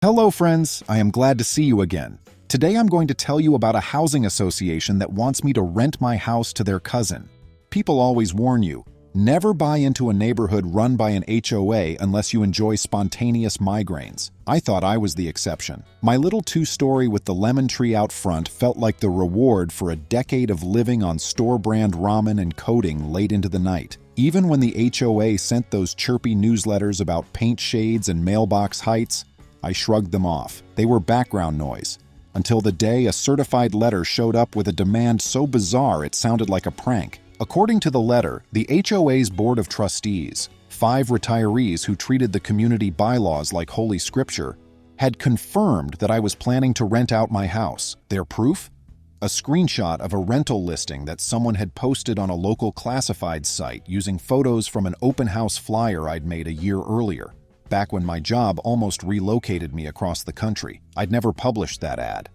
Hello friends, I am glad to see you again. Today I'm going to tell you about a housing association that wants me to rent my house to their cousin. People always warn you, never buy into a neighborhood run by an HOA unless you enjoy spontaneous migraines. I thought I was the exception. My little two-story with the lemon tree out front felt like the reward for a decade of living on store-brand ramen and coding late into the night. Even when the HOA sent those chirpy newsletters about paint shades and mailbox heights, I shrugged them off. They were background noise. Until the day a certified letter showed up with a demand so bizarre it sounded like a prank. According to the letter, the HOA's Board of Trustees, 5 retirees who treated the community bylaws like holy scripture, had confirmed that I was planning to rent out my house. Their proof? A screenshot of a rental listing that someone had posted on a local classified site using photos from an open house flyer I'd made a year earlier. Back when my job almost relocated me across the country. I'd never published that ad.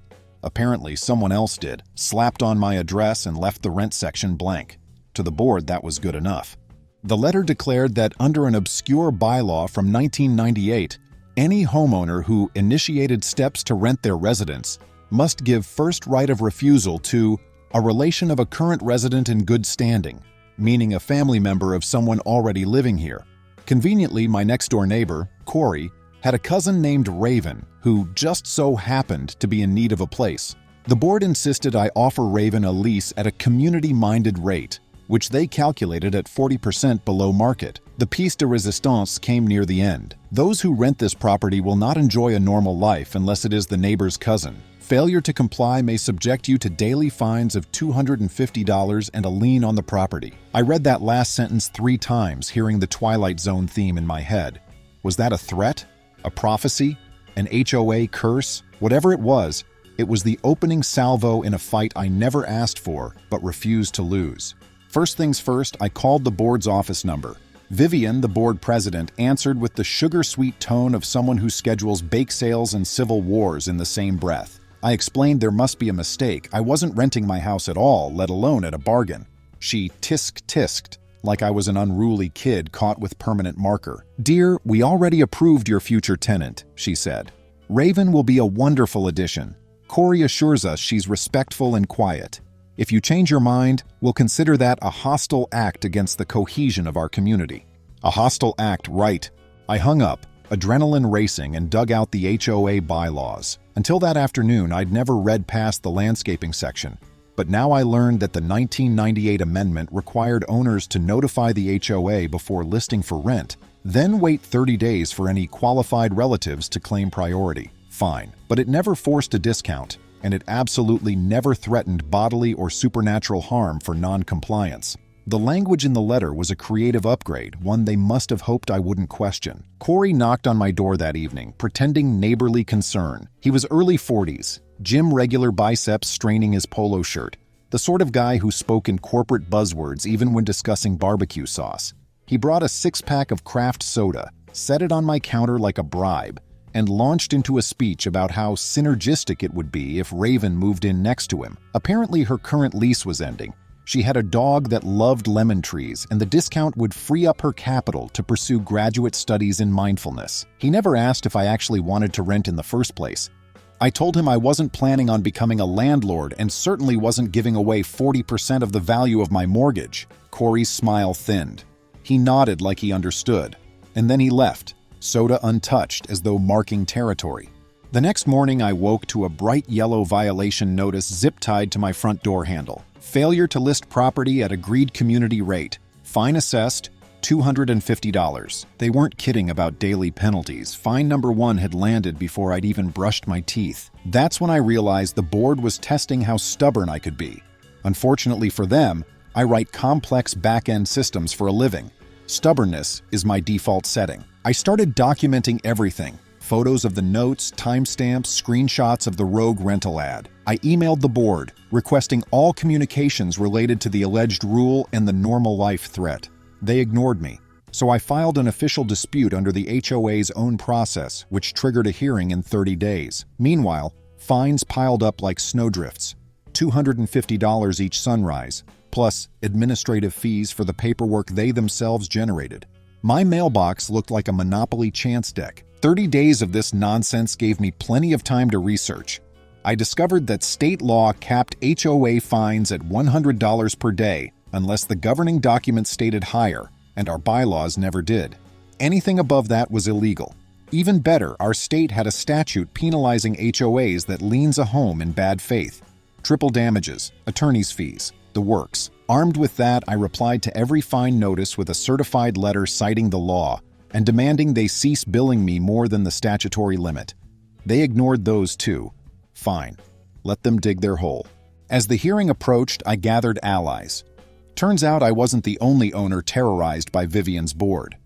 Apparently, someone else did, slapped on my address and left the rent section blank. To the board, that was good enough. The letter declared that under an obscure bylaw from 1998, any homeowner who initiated steps to rent their residence must give first right of refusal to a relation of a current resident in good standing, meaning a family member of someone already living here. Conveniently, my next-door neighbor, Corey, had a cousin named Raven who just so happened to be in need of a place. The board insisted I offer Raven a lease at a community-minded rate, which they calculated at 40% below market. The piece de resistance came near the end. Those who rent this property will not enjoy a normal life unless it is the neighbor's cousin. Failure to comply may subject you to daily fines of $250 and a lien on the property. I read that last sentence 3 times, hearing the Twilight Zone theme in my head. Was that a threat? A prophecy? An HOA curse? Whatever it was the opening salvo in a fight I never asked for but refused to lose. First things first, I called the board's office number. Vivian, the board president, answered with the sugar-sweet tone of someone who schedules bake sales and civil wars in the same breath. I explained there must be a mistake. I wasn't renting my house at all, let alone at a bargain. She tisk-tisked, like I was an unruly kid caught with permanent marker. "Dear, we already approved your future tenant," she said. "Raven will be a wonderful addition. Corey assures us she's respectful and quiet. If you change your mind, we'll consider that a hostile act against the cohesion of our community." A hostile act, right. I hung up, adrenaline racing, and dug out the HOA bylaws. Until that afternoon, I'd never read past the landscaping section. But now I learned that the 1998 amendment required owners to notify the HOA before listing for rent, then wait 30 days for any qualified relatives to claim priority. Fine. But it never forced a discount, and it absolutely never threatened bodily or supernatural harm for non-compliance. The language in the letter was a creative upgrade, one they must have hoped I wouldn't question. Corey knocked on my door that evening, pretending neighborly concern. He was early 40s, gym-regular biceps straining his polo shirt, the sort of guy who spoke in corporate buzzwords even when discussing barbecue sauce. He brought a 6-pack of craft soda, set it on my counter like a bribe, and launched into a speech about how synergistic it would be if Raven moved in next to him. Apparently her current lease was ending. She had a dog that loved lemon trees, and the discount would free up her capital to pursue graduate studies in mindfulness. He never asked if I actually wanted to rent in the first place. I told him I wasn't planning on becoming a landlord and certainly wasn't giving away 40% of the value of my mortgage. Corey's smile thinned. He nodded like he understood, and then he left, soda untouched as though marking territory. The next morning, I woke to a bright yellow violation notice zip-tied to my front door handle. Failure to list property at agreed community rate. Fine assessed, $250. They weren't kidding about daily penalties. Fine number 1 had landed before I'd even brushed my teeth. That's when I realized the board was testing how stubborn I could be. Unfortunately for them, I write complex back-end systems for a living. Stubbornness is my default setting. I started documenting everything. Photos of the notes, timestamps, screenshots of the rogue rental ad. I emailed the board, requesting all communications related to the alleged rule and the normal life threat. They ignored me, so I filed an official dispute under the HOA's own process, which triggered a hearing in 30 days. Meanwhile, fines piled up like snowdrifts, $250 each sunrise, plus administrative fees for the paperwork they themselves generated. My mailbox looked like a Monopoly chance deck. 30 days of this nonsense gave me plenty of time to research. I discovered that state law capped HOA fines at $100 per day unless the governing document stated higher, and our bylaws never did. Anything above that was illegal. Even better, our state had a statute penalizing HOAs that liens a home in bad faith. Triple damages, attorney's fees, the works. Armed with that, I replied to every fine notice with a certified letter citing the law and demanding they cease billing me more than the statutory limit. They ignored those too. Fine. Let them dig their hole. As the hearing approached, I gathered allies. Turns out I wasn't the only owner terrorized by Vivian's board.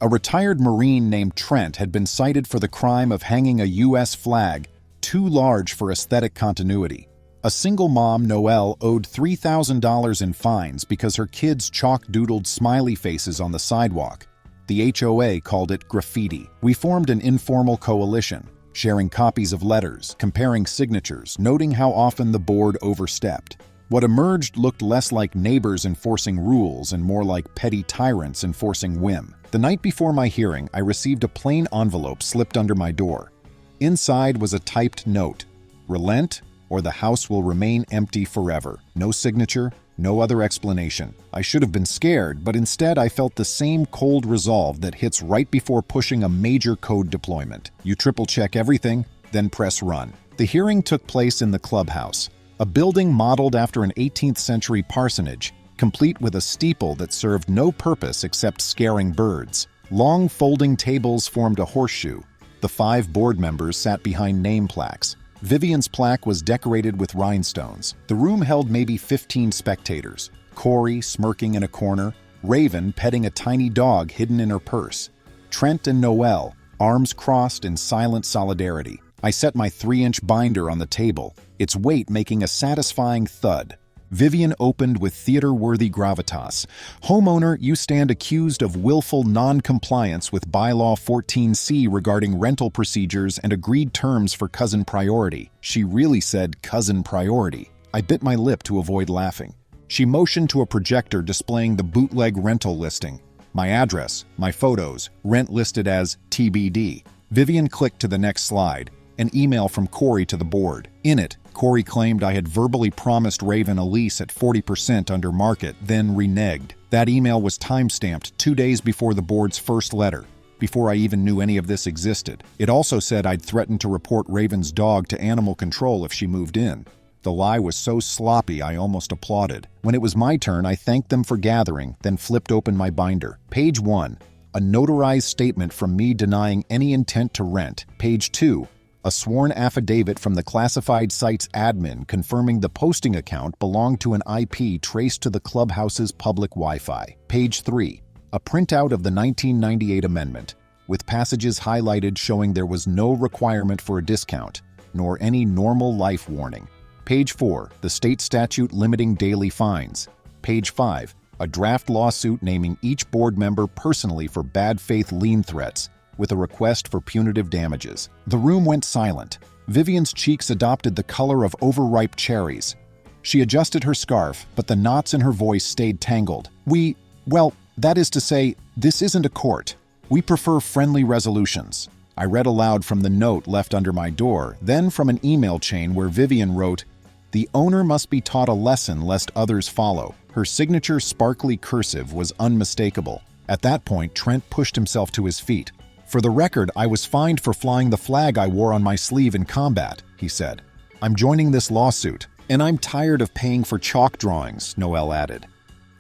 A retired Marine named Trent had been cited for the crime of hanging a U.S. flag too large for aesthetic continuity. A single mom, Noelle, owed $3,000 in fines because her kids chalk-doodled smiley faces on the sidewalk. The HOA called it graffiti. We formed an informal coalition, sharing copies of letters, comparing signatures, noting how often the board overstepped. What emerged looked less like neighbors enforcing rules and more like petty tyrants enforcing whim. The night before my hearing, I received a plain envelope slipped under my door. Inside was a typed note: "Relent, or the house will remain empty forever." No signature, no other explanation. I should have been scared, but instead I felt the same cold resolve that hits right before pushing a major code deployment. You triple-check everything, then press run. The hearing took place in the clubhouse, a building modeled after an 18th century parsonage, complete with a steeple that served no purpose except scaring birds. Long folding tables formed a horseshoe. The 5 board members sat behind name plaques. Vivian's plaque was decorated with rhinestones. The room held maybe 15 spectators. Corey smirking in a corner, Raven petting a tiny dog hidden in her purse. Trent and Noelle, arms crossed in silent solidarity. I set my 3-inch binder on the table, its weight making a satisfying thud. Vivian opened with theater-worthy gravitas. "Homeowner, you stand accused of willful non-compliance with Bylaw 14C regarding rental procedures and agreed terms for cousin priority." She really said cousin priority. I bit my lip to avoid laughing. She motioned to a projector displaying the bootleg rental listing. My address, my photos, rent listed as TBD. Vivian clicked to the next slide, an email from Corey to the board. In it, Corey claimed I had verbally promised Raven a lease at 40% under market, then reneged. That email was time-stamped 2 days before the board's first letter, before I even knew any of this existed. It also said I'd threatened to report Raven's dog to animal control if she moved in. The lie was so sloppy I almost applauded. When it was my turn, I thanked them for gathering, then flipped open my binder. Page 1, a notarized statement from me denying any intent to rent. Page 2, a sworn affidavit from the classified site's admin confirming the posting account belonged to an IP traced to the clubhouse's public Wi-Fi. Page 3, a printout of the 1998 amendment, with passages highlighted showing there was no requirement for a discount, nor any normal life warning. Page 4, the state statute limiting daily fines. Page 5, a draft lawsuit naming each board member personally for bad faith lien threats, with a request for punitive damages. The room went silent. Vivian's cheeks adopted the color of overripe cherries. She adjusted her scarf, but the knots in her voice stayed tangled. Well, that is to say, this isn't a court. We prefer friendly resolutions. I read aloud from the note left under my door, then from an email chain where Vivian wrote, "The owner must be taught a lesson lest others follow." Her signature sparkly cursive was unmistakable. At that point, Trent pushed himself to his feet. "For the record, I was fined for flying the flag I wore on my sleeve in combat," he said. "I'm joining this lawsuit, and I'm tired of paying for chalk drawings," Noelle added.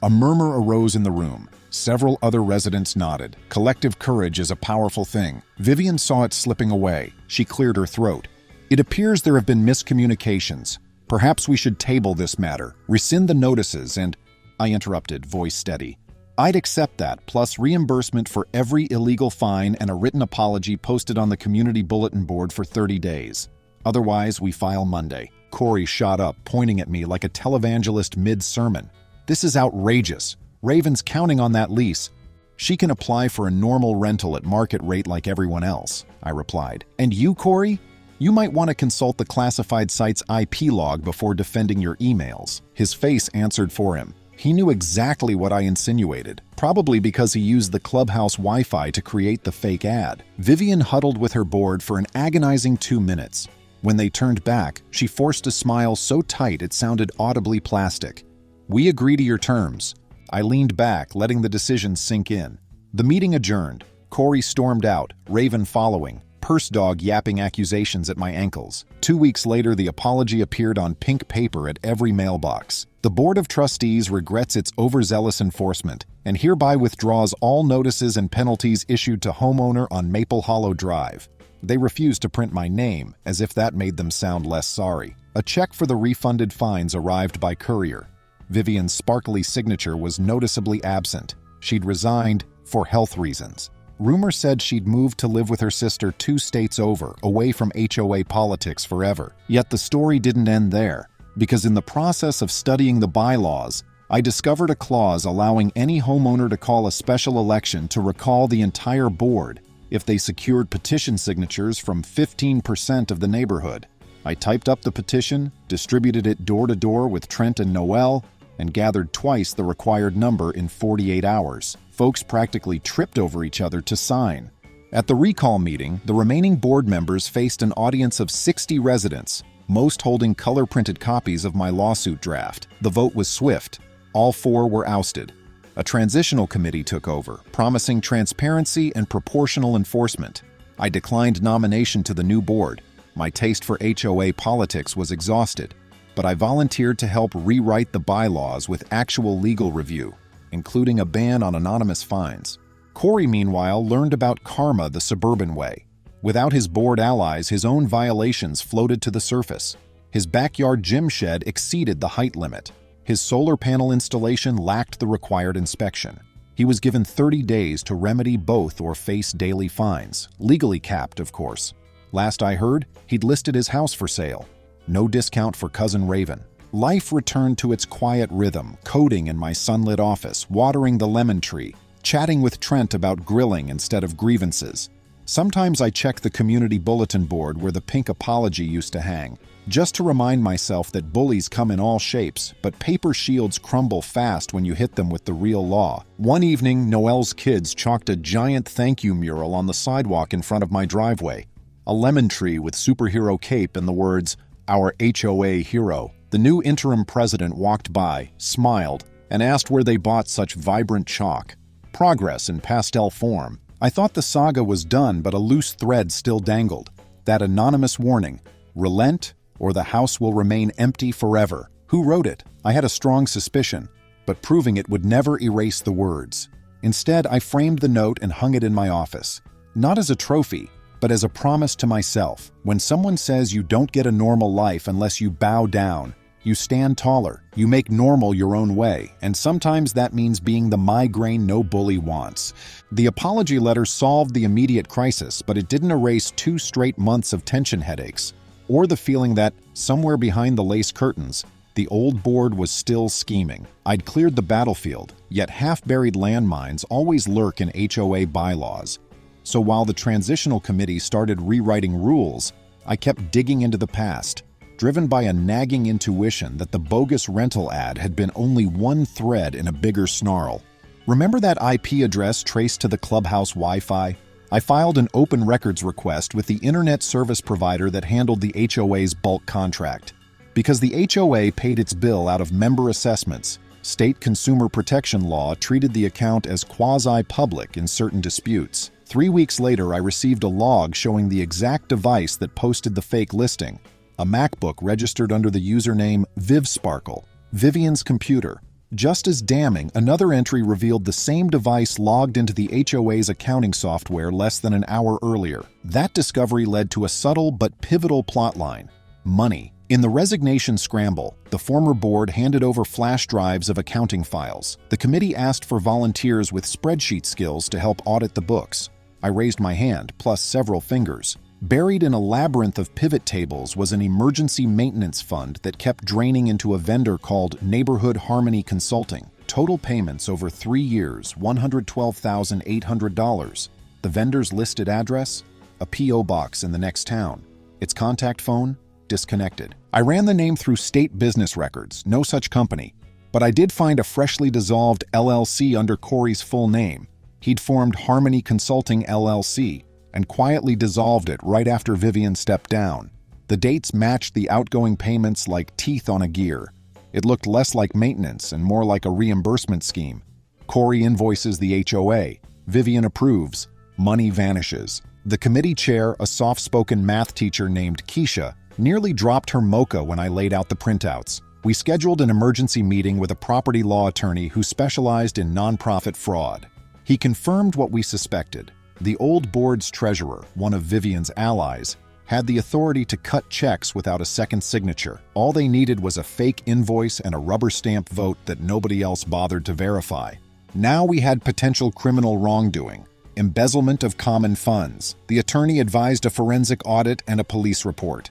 A murmur arose in the room. Several other residents nodded. Collective courage is a powerful thing. Vivian saw it slipping away. She cleared her throat. "It appears there have been miscommunications. Perhaps we should table this matter, rescind the notices, and—" I interrupted, voice steady. "I'd accept that, plus reimbursement for every illegal fine and a written apology posted on the community bulletin board for 30 days. Otherwise, we file Monday." Corey shot up, pointing at me like a televangelist mid-sermon. "This is outrageous. Raven's counting on that lease." "She can apply for a normal rental at market rate like everyone else," I replied. "And you, Corey? You might want to consult the classified site's IP log before defending your emails." His face answered for him. He knew exactly what I insinuated. probably because he used the clubhouse Wi-Fi to create the fake ad. Vivian huddled with her board for an agonizing 2 minutes. When they turned back, she forced a smile so tight it sounded audibly plastic. "We agree to your terms." I leaned back, letting the decision sink in. The meeting adjourned. Corey stormed out, Raven following, Purse Dog yapping accusations at my ankles. 2 weeks later, the apology appeared on pink paper at every mailbox. The Board of Trustees regrets its overzealous enforcement and hereby withdraws all notices and penalties issued to homeowner on Maple Hollow Drive. They refused to print my name, as if that made them sound less sorry. A check for the refunded fines arrived by courier. Vivian's sparkly signature was noticeably absent. She'd resigned for health reasons. Rumor said she'd moved to live with her sister 2 states over, away from HOA politics forever. Yet the story didn't end there, because in the process of studying the bylaws, I discovered a clause allowing any homeowner to call a special election to recall the entire board if they secured petition signatures from 15% of the neighborhood. I typed up the petition, distributed it door to door with Trent and Noel, and gathered twice the required number in 48 hours. Folks practically tripped over each other to sign. At the recall meeting, the remaining board members faced an audience of 60 residents, most holding color-printed copies of my lawsuit draft. The vote was swift. All 4 were ousted. A transitional committee took over, promising transparency and proportional enforcement. I declined nomination to the new board. My taste for HOA politics was exhausted, but I volunteered to help rewrite the bylaws with actual legal review, including a ban on anonymous fines. Corey, meanwhile, learned about karma the suburban way. Without his board allies, his own violations floated to the surface. His backyard gym shed exceeded the height limit. His solar panel installation lacked the required inspection. He was given 30 days to remedy both or face daily fines, legally capped, of course. Last I heard, he'd listed his house for sale. No discount for Cousin Raven. Life returned to its quiet rhythm, coding in my sunlit office, watering the lemon tree, chatting with Trent about grilling instead of grievances. Sometimes I check the community bulletin board where the pink apology used to hang, just to remind myself that bullies come in all shapes, but paper shields crumble fast when you hit them with the real law. One evening, Noel's kids chalked a giant thank you mural on the sidewalk in front of my driveway. A lemon tree with superhero cape and the words, "Our HOA hero." The new interim president walked by, smiled, and asked where they bought such vibrant chalk. Progress in pastel form. I thought the saga was done, but a loose thread still dangled. That anonymous warning, relent or the house will remain empty forever. Who wrote it? I had a strong suspicion, but proving it would never erase the words. Instead, I framed the note and hung it in my office. Not as a trophy, but as a promise to myself. When someone says you don't get a normal life unless you bow down, you stand taller, you make normal your own way, and sometimes that means being the migraine no bully wants. The apology letter solved the immediate crisis, but it didn't erase 2 straight months of tension headaches, or the feeling that, somewhere behind the lace curtains, the old board was still scheming. I'd cleared the battlefield, yet half-buried landmines always lurk in HOA bylaws. So while the transitional committee started rewriting rules, I kept digging into the past, driven by a nagging intuition that the bogus rental ad had been only one thread in a bigger snarl. Remember that IP address traced to the clubhouse Wi-Fi? I filed an open records request with the internet service provider that handled the HOA's bulk contract. Because the HOA paid its bill out of member assessments, state consumer protection law treated the account as quasi-public in certain disputes. 3 weeks later, I received a log showing the exact device that posted the fake listing, a MacBook registered under the username VivSparkle, Vivian's computer. Just as damning, another entry revealed the same device logged into the HOA's accounting software less than an hour earlier. That discovery led to a subtle but pivotal plotline: money. In the resignation scramble, the former board handed over flash drives of accounting files. The committee asked for volunteers with spreadsheet skills to help audit the books. I raised my hand, plus several fingers. Buried in a labyrinth of pivot tables was an emergency maintenance fund that kept draining into a vendor called Neighborhood Harmony Consulting. Total payments over 3 years, $112,800. The vendor's listed address? A P.O. box in the next town. Its contact phone? Disconnected. I ran the name through state business records. No such company. But I did find a freshly dissolved LLC under Corey's full name. He'd formed Harmony Consulting LLC and quietly dissolved it right after Vivian stepped down. The dates matched the outgoing payments like teeth on a gear. It looked less like maintenance and more like a reimbursement scheme. Corey invoices the HOA. Vivian approves. Money vanishes. The committee chair, a soft-spoken math teacher named Keisha, nearly dropped her mocha when I laid out the printouts. We scheduled an emergency meeting with a property law attorney who specialized in nonprofit fraud. He confirmed what we suspected. The old board's treasurer, one of Vivian's allies, had the authority to cut checks without a second signature. All they needed was a fake invoice and a rubber stamp vote that nobody else bothered to verify. Now we had potential criminal wrongdoing, embezzlement of common funds. The attorney advised a forensic audit and a police report.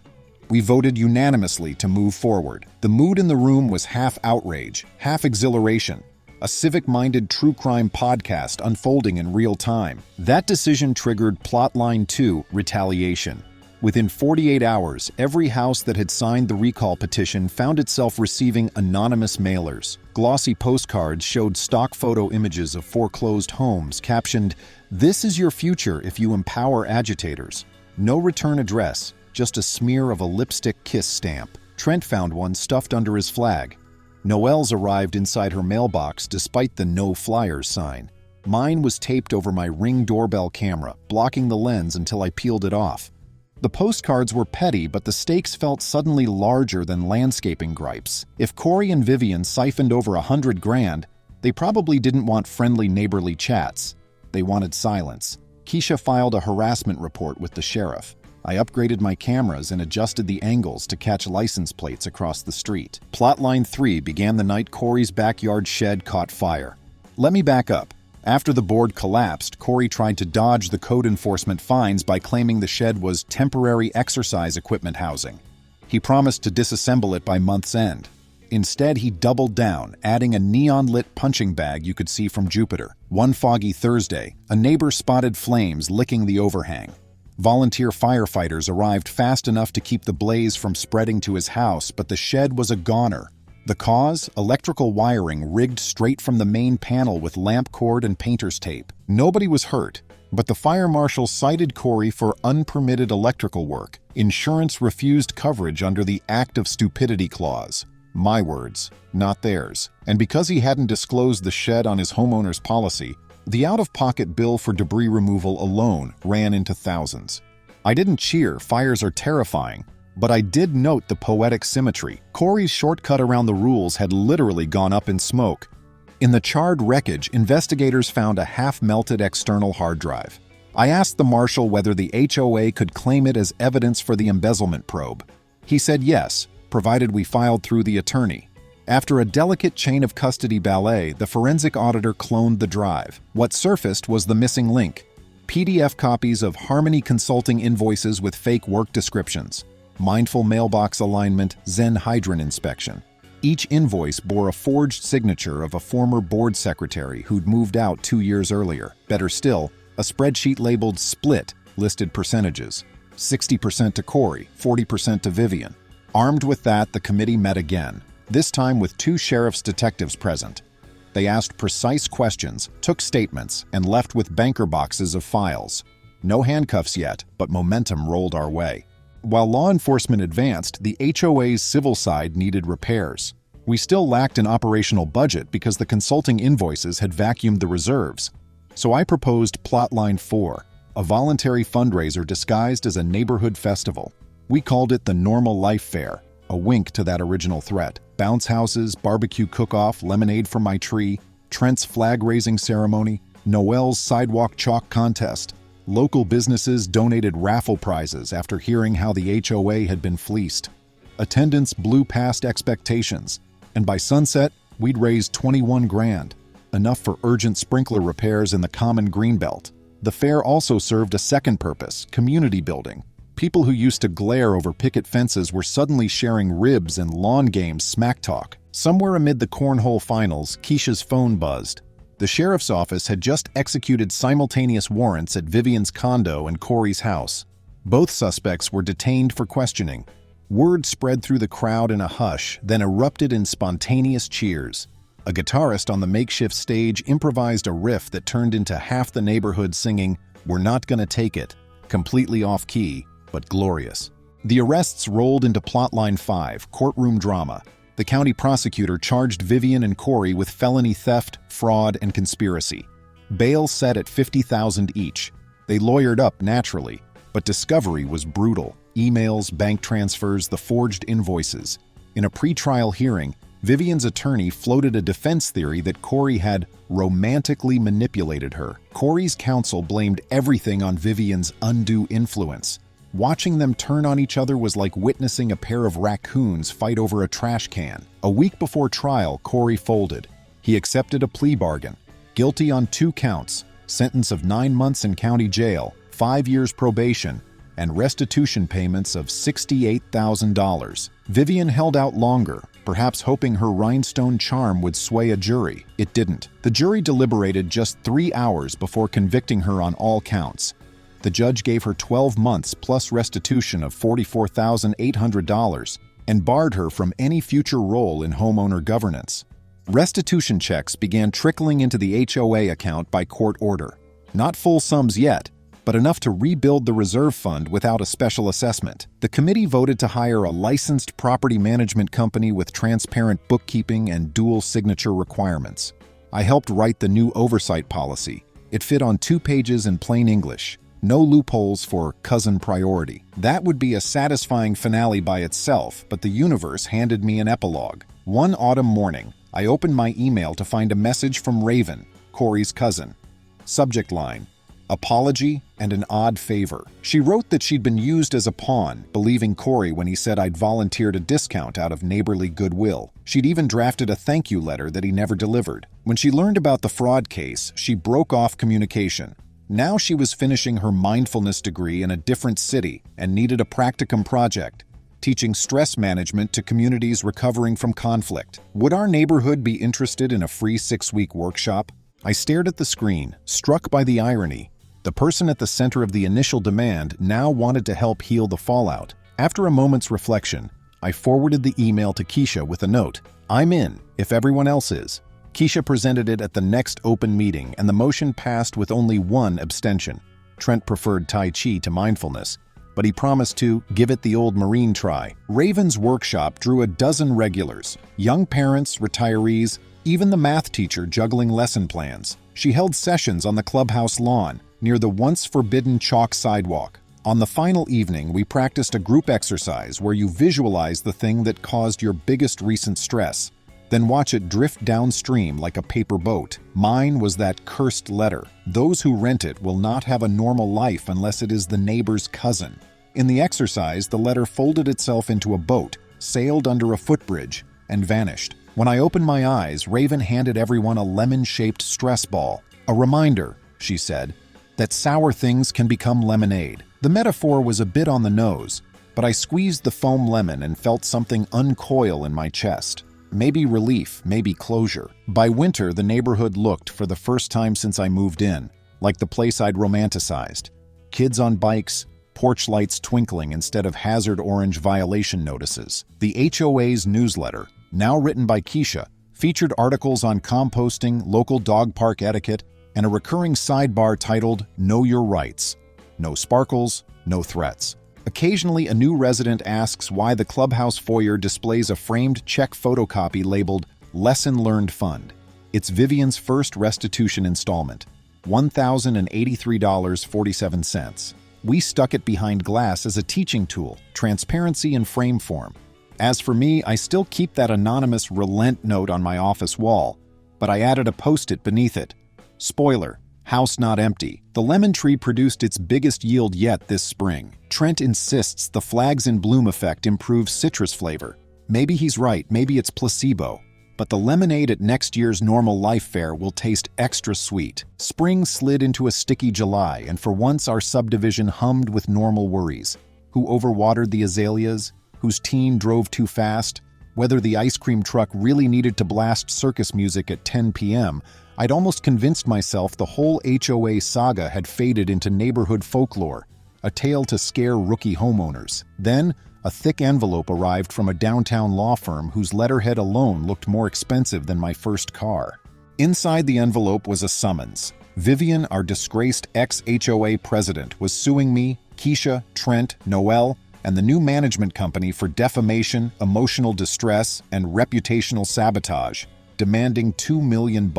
We voted unanimously to move forward. The mood in the room was half outrage, half exhilaration. A civic-minded true crime podcast unfolding in real time. That decision triggered Plotline 2, Retaliation. Within 48 hours, every house that had signed the recall petition found itself receiving anonymous mailers. Glossy postcards showed stock photo images of foreclosed homes captioned, "This is your future if you empower agitators." No return address, just a smear of a lipstick kiss stamp. Trent found one stuffed under his flag. Noelle's arrived inside her mailbox despite the no flyers sign. Mine was taped over my Ring doorbell camera, blocking the lens until I peeled it off. The postcards were petty, but the stakes felt suddenly larger than landscaping gripes. If Corey and Vivian siphoned over $100,000, they probably didn't want friendly neighborly chats. They wanted silence. Keisha filed a harassment report with the sheriff. I upgraded my cameras and adjusted the angles to catch license plates across the street. Plotline 3 began the night Corey's backyard shed caught fire. Let me back up. After the board collapsed, Corey tried to dodge the code enforcement fines by claiming the shed was temporary exercise equipment housing. He promised to disassemble it by month's end. Instead, he doubled down, adding a neon-lit punching bag you could see from Jupiter. One foggy Thursday, a neighbor spotted flames licking the overhang. Volunteer firefighters arrived fast enough to keep the blaze from spreading to his house, but the shed was a goner. The cause? Electrical wiring rigged straight from the main panel with lamp cord and painter's tape. Nobody was hurt, but the fire marshal cited Corey for unpermitted electrical work. Insurance refused coverage under the Act of Stupidity clause. My words, not theirs. And because he hadn't disclosed the shed on his homeowner's policy, the out-of-pocket bill for debris removal alone ran into thousands. I didn't cheer, fires are terrifying, but I did note the poetic symmetry. Corey's shortcut around the rules had literally gone up in smoke. In the charred wreckage, investigators found a half-melted external hard drive. I asked the marshal whether the HOA could claim it as evidence for the embezzlement probe. He said yes, provided we filed through the attorney. After a delicate chain of custody ballet, the forensic auditor cloned the drive. What surfaced was the missing link: PDF copies of Harmony Consulting invoices with fake work descriptions, mindful mailbox alignment, Zen hydrant inspection. Each invoice bore a forged signature of a former board secretary who'd moved out 2 years earlier. Better still, a spreadsheet labeled "Split" listed percentages: 60% to Corey, 40% to Vivian. Armed with that, the committee met again, this time with 2 sheriff's detectives present. They asked precise questions, took statements, and left with banker boxes of files. No handcuffs yet, but momentum rolled our way. While law enforcement advanced, the HOA's civil side needed repairs. We still lacked an operational budget because the consulting invoices had vacuumed the reserves. So I proposed Plotline 4, a voluntary fundraiser disguised as a neighborhood festival. We called it the Normal Life Fair, a wink to that original threat. Bounce houses, barbecue cook-off, lemonade from my tree, Trent's flag-raising ceremony, Noelle's sidewalk chalk contest. Local businesses donated raffle prizes after hearing how the HOA had been fleeced. Attendance blew past expectations, and by sunset, we'd raised $21,000, enough for urgent sprinkler repairs in the common greenbelt. The fair also served a second purpose: community building. People who used to glare over picket fences were suddenly sharing ribs and lawn games smack talk. Somewhere amid the cornhole finals, Keisha's phone buzzed. The sheriff's office had just executed simultaneous warrants at Vivian's condo and Corey's house. Both suspects were detained for questioning. Word spread through the crowd in a hush, then erupted in spontaneous cheers. A guitarist on the makeshift stage improvised a riff that turned into half the neighborhood singing, "We're not gonna take it," completely off-key, but glorious. The arrests rolled into Plotline 5, Courtroom Drama. The county prosecutor charged Vivian and Corey with felony theft, fraud, and conspiracy. Bail set at $50,000 each. They lawyered up naturally, but discovery was brutal. Emails, bank transfers, the forged invoices. In a pretrial hearing, Vivian's attorney floated a defense theory that Corey had romantically manipulated her. Corey's counsel blamed everything on Vivian's undue influence. Watching them turn on each other was like witnessing a pair of raccoons fight over a trash can. A week before trial, Corey folded. He accepted a plea bargain. Guilty on 2 counts, sentence of 9 months in county jail, 5 years probation, and restitution payments of $68,000. Vivian held out longer, perhaps hoping her rhinestone charm would sway a jury. It didn't. The jury deliberated just 3 hours before convicting her on all counts. The judge gave her 12 months plus restitution of $44,800 and barred her from any future role in homeowner governance. Restitution checks began trickling into the HOA account by court order. Not full sums yet, but enough to rebuild the reserve fund without a special assessment. The committee voted to hire a licensed property management company with transparent bookkeeping and dual signature requirements. I helped write the new oversight policy. It fit on 2 pages in plain English. No loopholes for cousin priority. That would be a satisfying finale by itself, but the universe handed me an epilogue. One autumn morning, I opened my email to find a message from Raven, Corey's cousin. Subject line: apology and an odd favor. She wrote that she'd been used as a pawn, believing Corey when he said I'd volunteered a discount out of neighborly goodwill. She'd even drafted a thank you letter that he never delivered. When she learned about the fraud case, she broke off communication. Now she was finishing her mindfulness degree in a different city and needed a practicum project, teaching stress management to communities recovering from conflict. Would our neighborhood be interested in a free 6-week workshop? I stared at the screen, struck by the irony. The person at the center of the initial demand now wanted to help heal the fallout. After a moment's reflection, I forwarded the email to Keisha with a note. "I'm in, if everyone else is." Keisha presented it at the next open meeting, and the motion passed with only 1 abstention. Trent preferred Tai Chi to mindfulness, but he promised to give it the old Marine try. Raven's workshop drew a dozen regulars, young parents, retirees, even the math teacher juggling lesson plans. She held sessions on the clubhouse lawn, near the once-forbidden chalk sidewalk. On the final evening, we practiced a group exercise where you visualize the thing that caused your biggest recent stress, then watch it drift downstream like a paper boat. Mine was that cursed letter. Those who rent it will not have a normal life unless it is the neighbor's cousin. In the exercise, the letter folded itself into a boat, sailed under a footbridge, and vanished. When I opened my eyes, Raven handed everyone a lemon-shaped stress ball. "A reminder," she said, "that sour things can become lemonade." The metaphor was a bit on the nose, but I squeezed the foam lemon and felt something uncoil in my chest. Maybe relief, maybe closure. By winter, the neighborhood looked, for the first time since I moved in, like the place I'd romanticized. Kids on bikes, porch lights twinkling instead of hazard orange violation notices. The HOA's newsletter, now written by Keisha, featured articles on composting, local dog park etiquette, and a recurring sidebar titled "Know Your Rights." No sparkles, no threats. Occasionally, a new resident asks why the clubhouse foyer displays a framed check photocopy labeled "Lesson Learned Fund." It's Vivian's first restitution installment, $1,083.47. We stuck it behind glass as a teaching tool, transparency in frame form. As for me, I still keep that anonymous relent note on my office wall, but I added a post-it beneath it. Spoiler: house not empty. The lemon tree produced its biggest yield yet this spring. Trent insists the flags in bloom effect improves citrus flavor. Maybe he's right, maybe it's placebo. But the lemonade at next year's Normal Life Fair will taste extra sweet. Spring slid into a sticky July, and for once our subdivision hummed with normal worries. Who overwatered the azaleas? Whose teen drove too fast? Whether the ice cream truck really needed to blast circus music at 10 p.m., I'd almost convinced myself the whole HOA saga had faded into neighborhood folklore, a tale to scare rookie homeowners. Then, A thick envelope arrived from a downtown law firm whose letterhead alone looked more expensive than my first car. Inside the envelope was a summons. Vivian, our disgraced ex-HOA president, was suing me, Keisha, Trent, Noel, and the new management company for defamation, emotional distress, and reputational sabotage, demanding $2 million.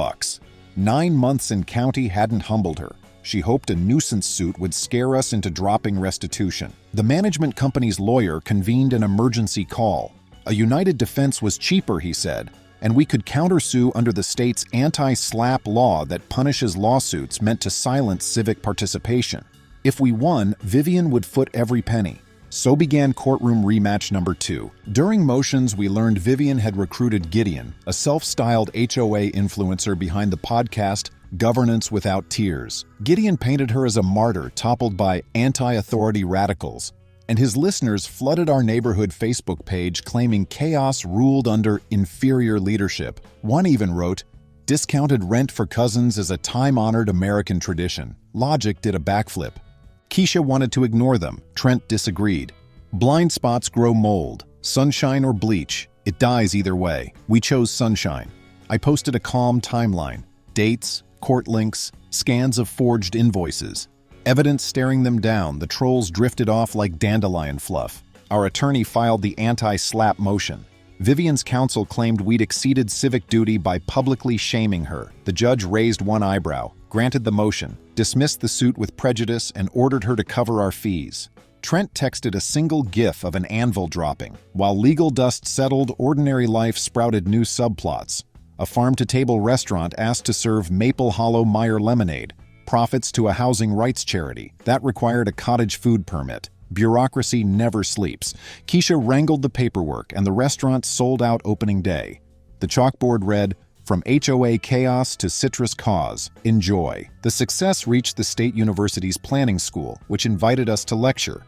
9 months in county hadn't humbled her. She hoped a nuisance suit would scare us into dropping restitution. The management company's lawyer convened an emergency call. A united defense was cheaper, he said, and we could countersue under the state's anti-SLAPP law that punishes lawsuits meant to silence civic participation. If we won, Vivian would foot every penny. So began Courtroom rematch number 2. During motions, we learned Vivian had recruited Gideon, a self-styled HOA influencer behind the podcast Governance Without Tears. Gideon painted her as a martyr toppled by anti-authority radicals, and his listeners flooded our neighborhood Facebook page claiming chaos ruled under inferior leadership. One even wrote, "Discounted rent for cousins is a time-honored American tradition." Logic did a backflip. Keisha wanted to ignore them. Trent disagreed. Blind spots grow mold. Sunshine or bleach. It dies either way. We chose sunshine. I posted a calm timeline. Dates, court links, scans of forged invoices. Evidence staring them down, the trolls drifted off like dandelion fluff. Our attorney filed the anti-SLAPP motion. Vivian's counsel claimed we'd exceeded civic duty by publicly shaming her. The judge raised one eyebrow, granted the motion, dismissed the suit with prejudice, and ordered her to cover our fees. Trent texted a single gif of an anvil dropping. While legal dust settled, ordinary life sprouted new subplots. A farm-to-table restaurant asked to serve Maple Hollow Meyer lemonade. Profits to a housing rights charity. That required a cottage food permit. Bureaucracy never sleeps. Keisha wrangled the paperwork, and the restaurant sold out opening day. The chalkboard read, "From HOA chaos to citrus cause. Enjoy." The success reached the State University's planning school, which invited us to lecture.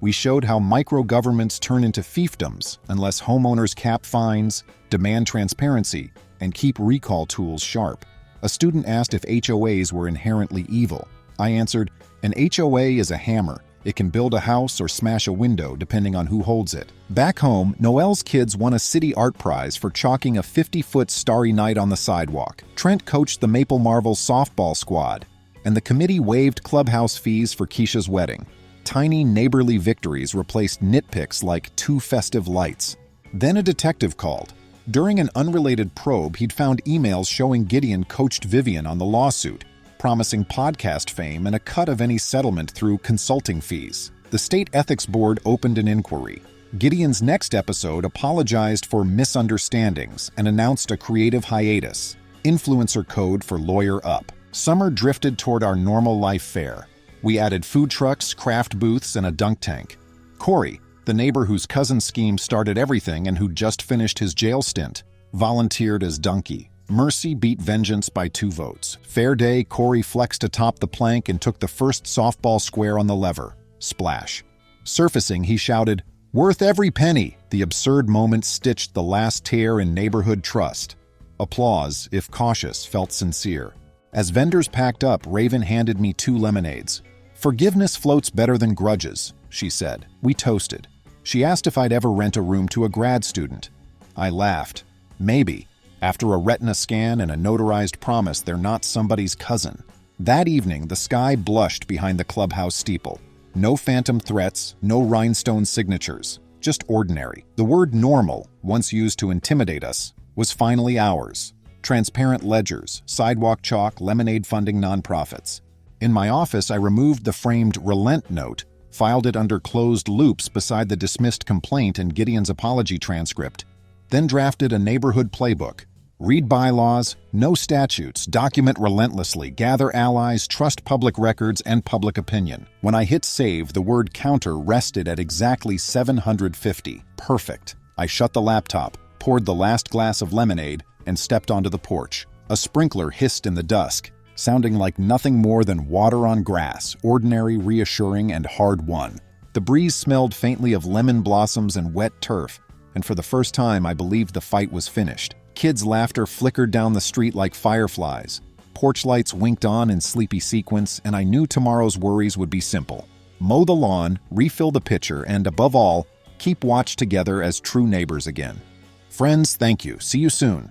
We showed how micro-governments turn into fiefdoms unless homeowners cap fines, demand transparency, and keep recall tools sharp. A student asked if HOAs were inherently evil. I answered, "An HOA is a hammer. It can build a house or smash a window depending on who holds it." Back home, Noel's kids won a city art prize for chalking a 50-foot starry night on the sidewalk. Trent coached the Maple Marvel softball squad, and the committee waived clubhouse fees for Keisha's wedding. Tiny neighborly victories replaced nitpicks like too festive lights. Then a detective called. During an unrelated probe, he'd found emails showing Gideon coached Vivian on the lawsuit, promising podcast fame and a cut of any settlement through consulting fees. The State Ethics Board opened an inquiry. Gideon's next episode apologized for misunderstandings and announced a creative hiatus. Influencer code for lawyer up. Summer drifted toward our normal life fare. We added food trucks, craft booths, and a dunk tank. Corey, the neighbor whose cousin scheme started everything and who just finished his jail stint, volunteered as donkey. Mercy beat vengeance by 2 votes. Fair day, Corey flexed atop the plank and took the first softball square on the lever. Splash. Surfacing, he shouted, "Worth every penny!" The absurd moment stitched the last tear in neighborhood trust. Applause, if cautious, felt sincere. As vendors packed up, Raven handed me 2 lemonades. "Forgiveness floats better than grudges," she said. We toasted. She asked if I'd ever rent a room to a grad student. I laughed. Maybe. After a retina scan and a notarized promise they're not somebody's cousin. That evening, the sky blushed behind the clubhouse steeple. No phantom threats, no rhinestone signatures, just ordinary. The word normal, once used to intimidate us, was finally ours. Transparent ledgers, sidewalk chalk, lemonade funding nonprofits. In my office, I removed the framed relent note, filed it under closed loops beside the dismissed complaint and Gideon's apology transcript, then drafted a neighborhood playbook. Read bylaws, no statutes, document relentlessly, gather allies, trust public records and public opinion. When I hit save, the word counter rested at exactly 750. Perfect. I shut the laptop, poured the last glass of lemonade, and stepped onto the porch. A sprinkler hissed in the dusk, sounding like nothing more than water on grass, ordinary, reassuring, and hard-won. The breeze smelled faintly of lemon blossoms and wet turf, and for the first time I believed the fight was finished. Kids' laughter flickered down the street like fireflies. Porch lights winked on in sleepy sequence, and I knew tomorrow's worries would be simple. Mow the lawn, refill the pitcher, and above all, keep watch together as true neighbors again. Friends, thank you. See you soon.